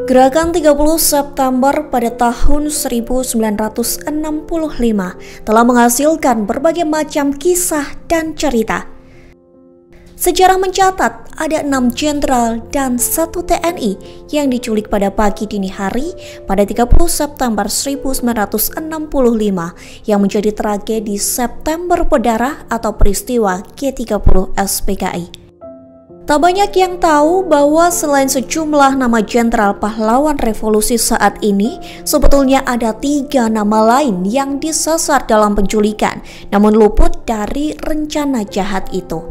Gerakan 30 September pada tahun 1965 telah menghasilkan berbagai macam kisah dan cerita. Sejarah mencatat ada 6 jenderal dan 1 TNI yang diculik pada pagi dini hari pada 30 September 1965 yang menjadi tragedi September Berdarah atau peristiwa G30 SPKI. Tak banyak yang tahu bahwa selain sejumlah nama jenderal pahlawan revolusi saat ini, sebetulnya ada 3 nama lain yang disasar dalam penculikan, namun luput dari rencana jahat itu.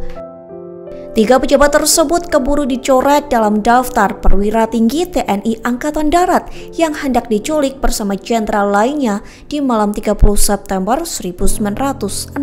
3 pejabat tersebut keburu dicoret dalam daftar perwira tinggi TNI Angkatan Darat yang hendak diculik bersama jenderal lainnya di malam 30 September 1965.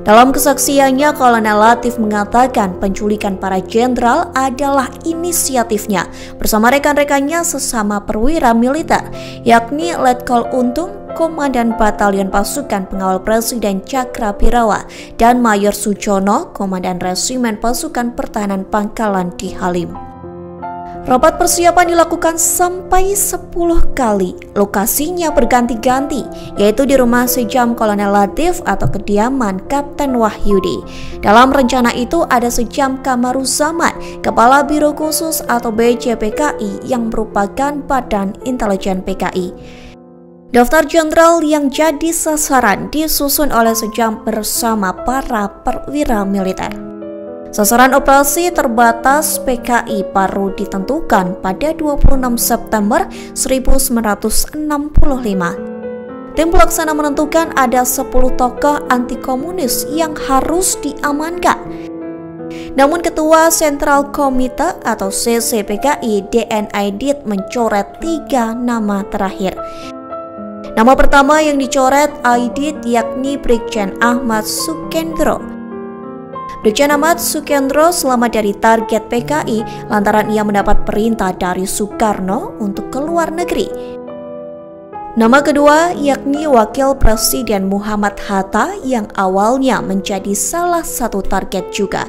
Dalam kesaksiannya, Kolonel Latif mengatakan penculikan para jenderal adalah inisiatifnya bersama rekan-rekannya sesama perwira militer, yakni Letkol Untung, Komandan Batalion Pasukan Pengawal Presiden Cakrabirawa, dan Mayor Sujono, Komandan Resimen Pasukan Pertahanan Pangkalan di Halim. Rapat persiapan dilakukan sampai 10 kali. Lokasinya berganti-ganti, yaitu di rumah sejam Kolonel Latif atau kediaman Kapten Wahyudi. Dalam rencana itu ada Sejam Kamaruzaman, Kepala Biro Khusus atau BCPKI yang merupakan Badan Intelijen PKI. Daftar jenderal yang jadi sasaran disusun oleh Sejam bersama para perwira militer. Sasaran operasi terbatas PKI baru ditentukan pada 26 September 1965. Tim pelaksana menentukan ada 10 tokoh anti komunis yang harus diamankan. Namun Ketua Sentral Komite atau CCPKI DN Aidit mencoret 3 nama terakhir. Nama pertama yang dicoret Aidit yakni Brigjen Ahmad Sukendro. Brigjen Ahmad Sukendro selamat dari target PKI lantaran ia mendapat perintah dari Soekarno untuk keluar negeri. Nama kedua yakni Wakil Presiden Muhammad Hatta yang awalnya menjadi salah satu target juga.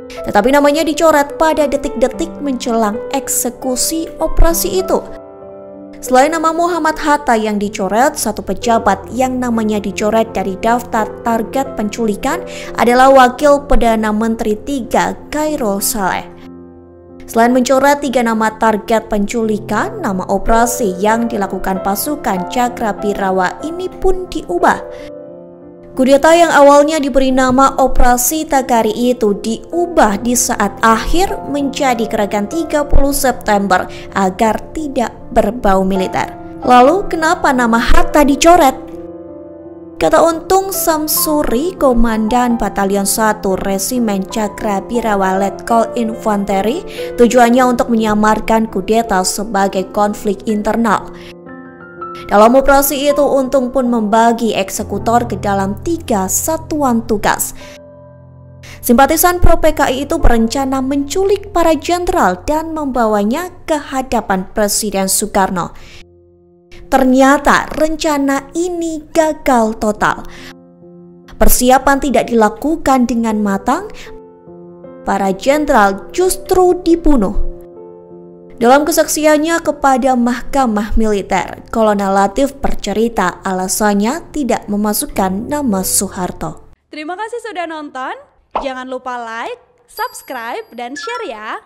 Tetapi namanya dicoret pada detik-detik menjelang eksekusi operasi itu. Selain nama Muhammad Hatta yang dicoret, satu pejabat yang namanya dicoret dari daftar target penculikan adalah Wakil Perdana Menteri 3 Khairul Saleh. Selain mencoret 3 nama target penculikan, nama operasi yang dilakukan pasukan Cakrabirawa ini pun diubah. Kudeta yang awalnya diberi nama Operasi Takari itu diubah di saat akhir menjadi Gerakan 30 September agar tidak berbau militer. Lalu kenapa nama Hatta dicoret? Kata Untung Samsuri, Komandan Batalion 1 Resimen Cakrabirawa Letkol Infanteri, tujuannya untuk menyamarkan kudeta sebagai konflik internal. Dalam operasi itu, Untung pun membagi eksekutor ke dalam 3 satuan tugas. Simpatisan pro-PKI itu berencana menculik para jenderal dan membawanya ke hadapan Presiden Soekarno. Ternyata rencana ini gagal total. Persiapan tidak dilakukan dengan matang. Para jenderal justru dibunuh. Dalam kesaksiannya kepada Mahkamah Militer, Kolonel Latif bercerita alasannya tidak memasukkan nama Soeharto. Terima kasih sudah nonton. Jangan lupa like, subscribe, dan share ya.